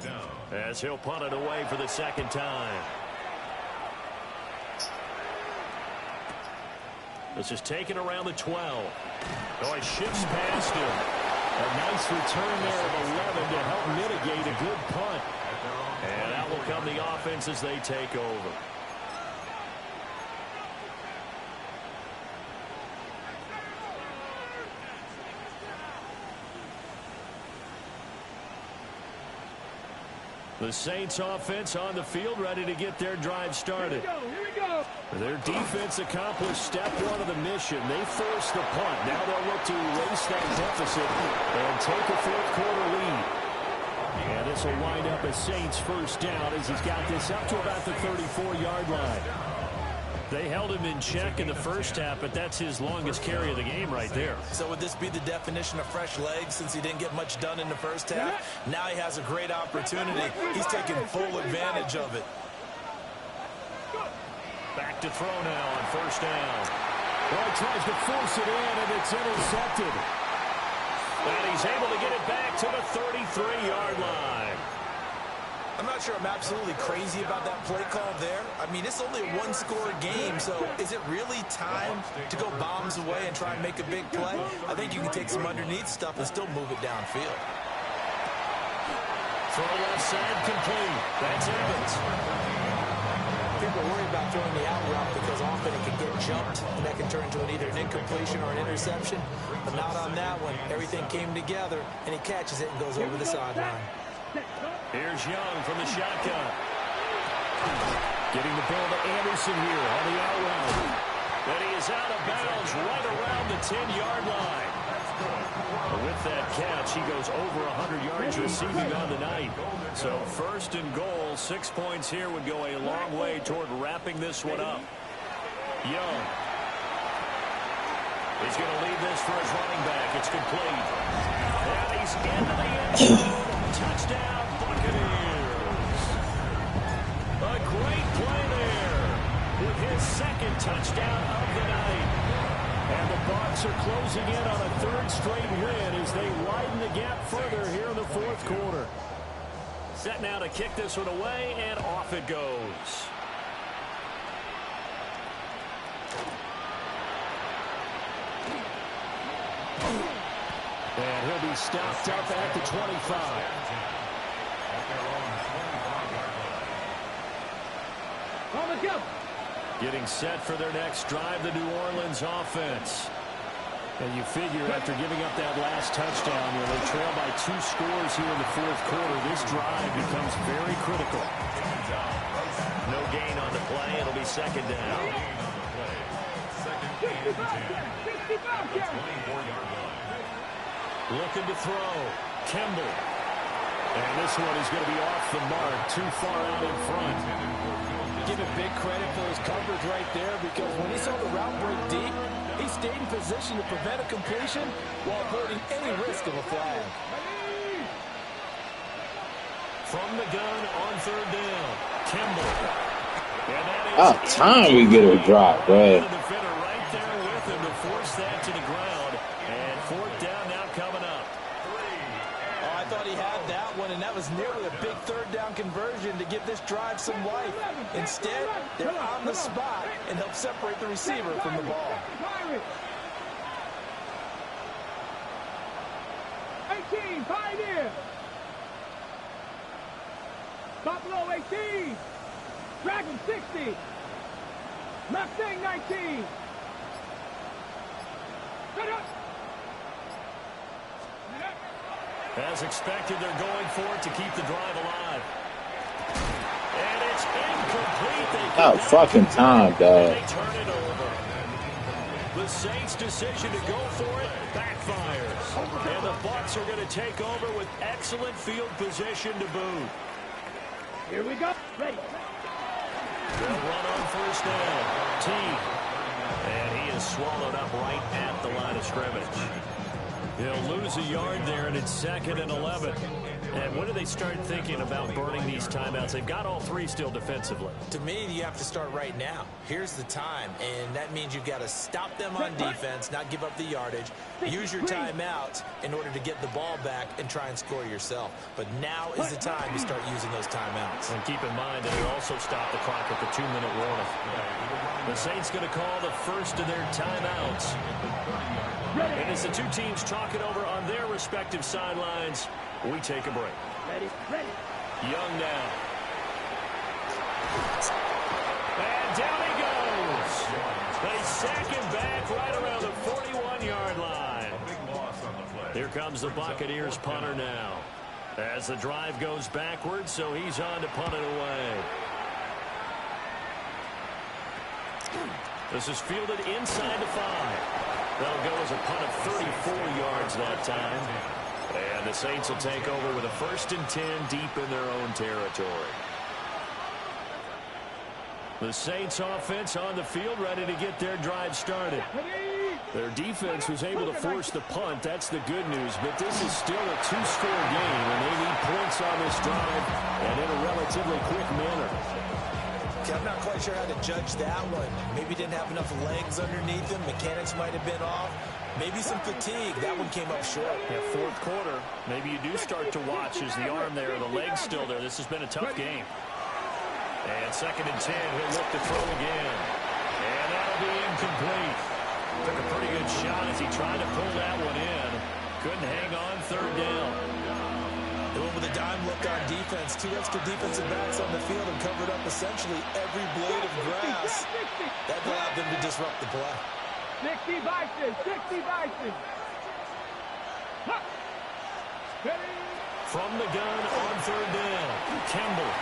as he'll punt it away for the 2nd time. This is taken around the 12. Oh, he shifts past him. A nice return there of 11 to help mitigate a good punt. And out will come the offense as they take over. The Saints offense on the field, ready to get their drive started. Here we go. Their defense accomplished step 1 of the mission. They forced the punt. Now they'll look to erase that deficit and take a 4th quarter lead. And this will wind up as Saints 1st down as he's got this up to about the 34-yard line. They held him in check in the first half, but that's his longest carry of the game right there. So would this be the definition of fresh legs since he didn't get much done in the first half? Now he has a great opportunity. He's taking full advantage of it. Back to throw now on 1st down. Well, he tries to force it in, and it's intercepted. And he's able to get it back to the 33-yard line. I'm not sure I'm absolutely crazy about that play call there. I mean, it's only a 1-score game, so is it really time to go bombs away and try and make a big play? I think you can take some underneath stuff and still move it downfield. Throw left side complete. That's Evans. People worry about throwing the out route because often it can get jumped, and that can turn into either an incompletion or an interception. But not on that one. Everything came together, and he catches it and goes over the sideline. Here's Young from the shotgun. Getting the ball to Anderson here on the out route. And he is out of bounds right around the 10-yard line. With that catch, he goes over 100 yards receiving on the night. So 1st and goal, 6 points here would go a long way toward wrapping this one up. Young. He's going to leave this for his running back. It's complete. And he's into the end zone. Touchdown, Buccaneers. A great play there with his 2nd touchdown of the night. And the Bucs are closing in on a 3rd straight win as they widen the gap further here in the 4th quarter. Set now to kick this one away, and off it goes. And he'll be stopped up at the 25. On the go. Getting set for their next drive, the New Orleans offense. And you figure after giving up that last touchdown, they trail by 2 scores here in the fourth quarter. This drive becomes very critical. No gain on the play. It'll be second down. Looking to throw. Kimball. And this one is going to be off the mark. Too far out in front. Give him big credit for his coverage right there, because when he saw the route break deep, he stayed in position to prevent a completion while avoiding any risk of a flag. From the gun on third down. Kimball. About time we get a drop, bro. The defender right there with him to force that to the ground. And fourth down now coming up. Oh, I thought he had that one, and that was nearly a big third down conversion to give this drive some life. Instead, they're on the spot and help separate the receiver from the ball. 18, Pioneer. Buffalo 18. Dragon 60. Mustang 19. As expected, they're going for it to keep the drive alive. And it's incomplete. About fucking time, dog. They turn it over. The Saints' decision to go for it backfires. And the Bucs are going to take over with excellent field position to boot. Here we go. Ready. They'll run on first down. T. And he is swallowed up right at the line of scrimmage. He'll lose a yard there, and it's 2nd and 11. And when do they start thinking about burning these timeouts? They've got all 3 still defensively. To me, you have to start right now. Here's the time, and that means you've got to stop them on defense, not give up the yardage. Use your timeouts in order to get the ball back and try and score yourself. But now is the time to start using those timeouts. And keep in mind that it also stopped the clock at the 2-minute warning. The Saints going to call the first of their timeouts. And as the two teams talk it over on their respective sidelines, we take a break. Ready. Young now. And down he goes. They sack him back right around the 41-yard line. Here comes the Buccaneers punter now. As the drive goes backwards, so he's on to punt it away. This is fielded inside the 5. That'll go as a punt of 34 yards that time. And the Saints will take over with a 1st and 10 deep in their own territory. The Saints offense on the field ready to get their drive started. Their defense was able to force the punt. That's the good news. But this is still a 2-score game, and they need points on this drive and in a relatively quick manner. I'm not quite sure how to judge that one. Maybe didn't have enough legs underneath him. Mechanics might have been off. Maybe some fatigue. That one came up short. Yeah, fourth quarter. Maybe you do start to watch as the arm there, the leg's still there. This has been a tough game. And 2nd and 10, he'll look to throw again. And that'll be incomplete. Took a pretty good shot as he tried to pull that one in. Couldn't hang on 3rd down. They went with a dime look on defense. 2 extra defensive backs on the field and covered up essentially every blade of grass. That allowed them to disrupt the play. 60 Bison. From the gun on 3rd down, Kimball.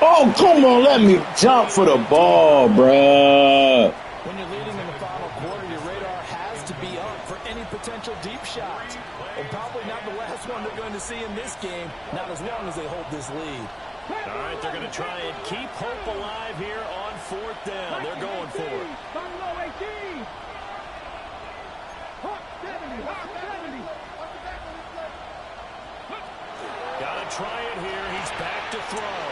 Oh, come on, let me jump for the ball, bruh. When you're leading in the final quarter, your radar has to be up for any potential deep shots. And probably not the last one they're going to see in this game, not as long as they hold this lead. All right, they're going to try and keep hope alive here on 4th down. They're going for it. Buffalo 18. Hawk 70. Got to try it here. He's back to throw.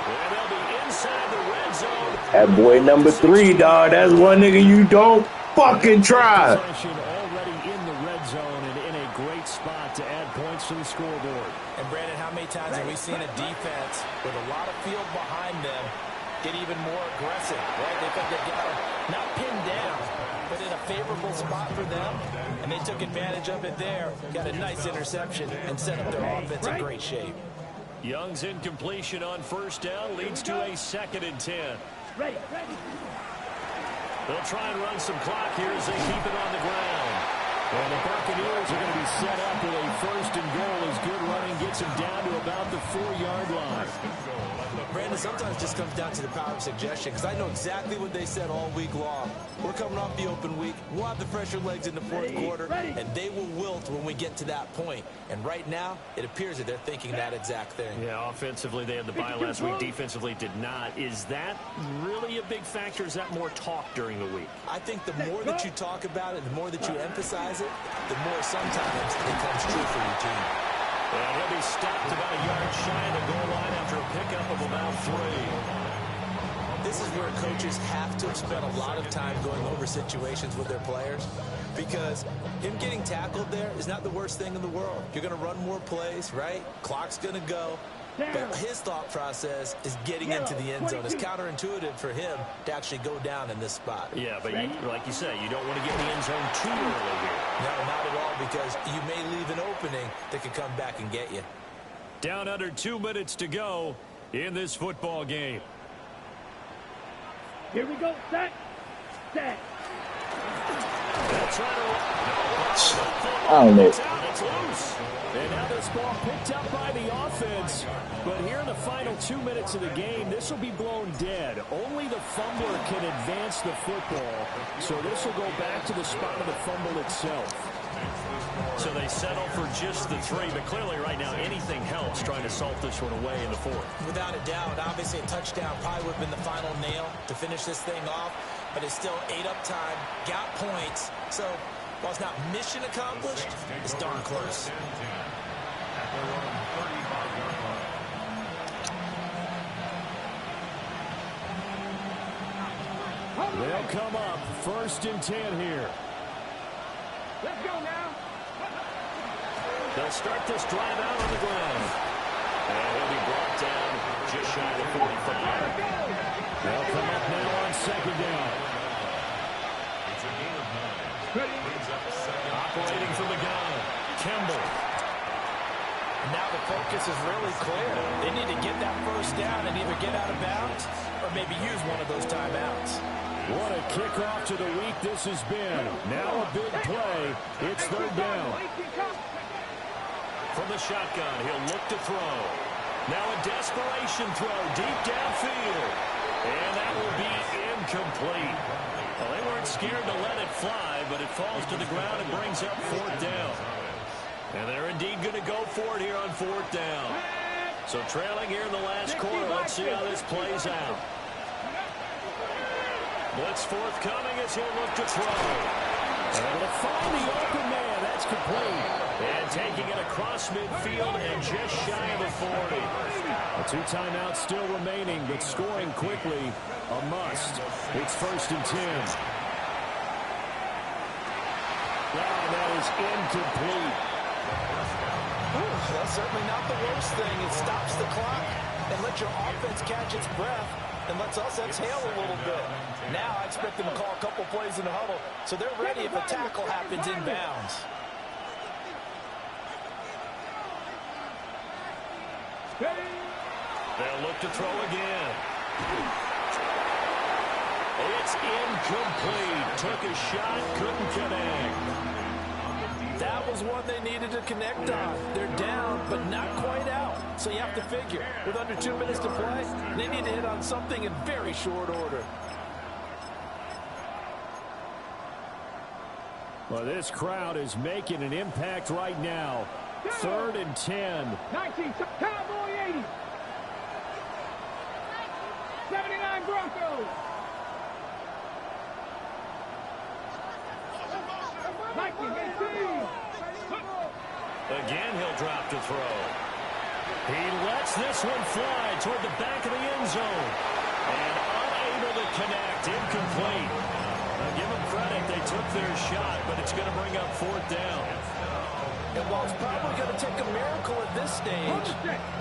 And they'll be inside the red zone. That boy number 3, dog. That's one nigga you don't fucking try. Already in the red zone and in a great spot to add points to the scoreboard. And Brandon, how many times have we seen a defense with a lot of field behind them get even more aggressive, right? They think they've got them not pinned down, but in a favorable spot for them, and they took advantage of it there, got a nice interception, and set up their offense in great shape. Young's incompletion on 1st down leads to a 2nd and 10. Ready. They'll try and run some clock here as they keep it on the ground. And the Buccaneers are going to be set up with a first and goal as good running gets them down to about the 4-yard line. Brandon, sometimes it just comes down to the power of suggestion, because I know exactly what they said all week long. We're coming off the open week. We'll have the fresher legs in the fourth quarter, and they will wilt when we get to that point. And right now, it appears that they're thinking that exact thing. Yeah, offensively, they had the bye last week. Defensively, did not. Is that really a big factor? Is that more talk during the week? I think the more that you talk about it, the more that you emphasize it, the more sometimes it comes true for your team. And he'll be stopped about a yard shy of the goal line after a pickup of about 3. This is where coaches have to spend a lot of time going over situations with their players, because him getting tackled there is not the worst thing in the world. You're going to run more plays, right? Clock's going to go. But his thought process is getting into the end zone. It's counterintuitive for him to actually go down in this spot. Yeah, but like you say, you don't want to get in the end zone too early here. No, not at all, because you may leave an opening that could come back and get you. Down under 2 minutes to go in this football game. Here we go. Set. Set. That's right. I don't know. It's loose. And now this ball picked up by the offense. But here in the final 2 minutes of the game, this will be blown dead. Only the fumbler can advance the football. So this will go back to the spot of the fumble itself. So they settle for just the 3. But clearly right now, anything helps trying to salt this one away in the 4th. Without a doubt, obviously a touchdown probably would have been the final nail to finish this thing off. But it's still 8 up time, got points. So while it's not mission accomplished, it's darn close. They'll come up 1st and 10 here. Let's go now. They'll start this drive out on the ground. And he'll be brought down just shy of 45. They'll come up now on 2nd down. It's a gain of 9. Brings up 2nd. Operating from the gun, Kemble. Now the focus is really clear. They need to get that first down and either get out of bounds or maybe use one of those timeouts. What a kickoff to the week this has been. Now a big play. It's 3rd down. From the shotgun, he'll look to throw. Now a desperation throw deep downfield. And that will be incomplete. Well, they weren't scared to let it fly, but it falls to the ground and brings up 4th down. And they're indeed going to go for it here on 4th down. So trailing here in the last quarter. Let's see how this plays out. Blitz forthcoming as he'll look to throw. And to find the open man. That's complete. And taking it across midfield and just shy of the 40. A 2 timeouts still remaining, but scoring quickly, a must. It's 1st and 10. That is incomplete. That's certainly not the worst thing. It stops the clock and lets your offense catch its breath and lets us exhale a little bit. Now I expect them to call a couple plays in the huddle so they're ready if a tackle happens inbounds. They'll look to throw again. It's incomplete. Took a shot, couldn't connect. That was one they needed to connect on. They're down, but not quite out. So you have to figure, with under 2 minutes to play, they need to hit on something in very short order. Well, this crowd is making an impact right now. 3rd and 10. 19, Cowboy 80. 79 Broncos. 19, 18. Again, he'll drop to throw. He lets this one fly toward the back of the end zone. And unable to connect. Incomplete. Now, give them credit. They took their shot, but it's going to bring up 4th down. And while it's probably going to take a miracle at this stage,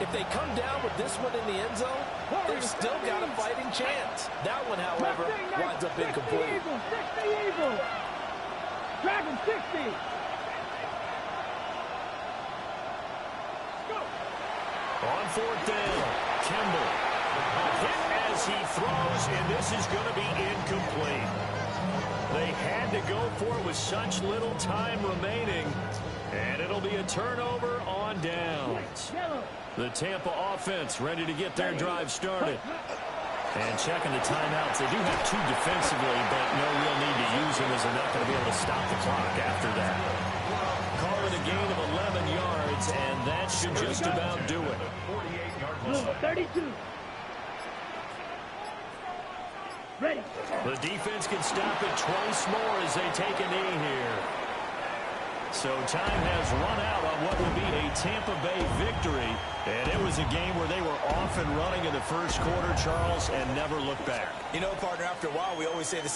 if they come down with this one in the end zone, they've still got a fighting chance. That one, however, winds up incomplete. 60 Eagle. Dragon 60. On 4th down, Kemble hit as he throws, and this is going to be incomplete. They had to go for it with such little time remaining. And it'll be a turnover on downs. The Tampa offense ready to get their drive started. And checking the timeouts. They do have 2 defensively, but no real need to use them as they're not going to be able to stop the clock after that. Call it a gain of 11 yards, and that should just about do it. 32. Ready. The defense can stop it twice more as they take a knee here. So time has run out on what will be a Tampa Bay victory. And it was a game where they were off and running in the first quarter, Charles, and never looked back. You know, partner, after a while, we always say the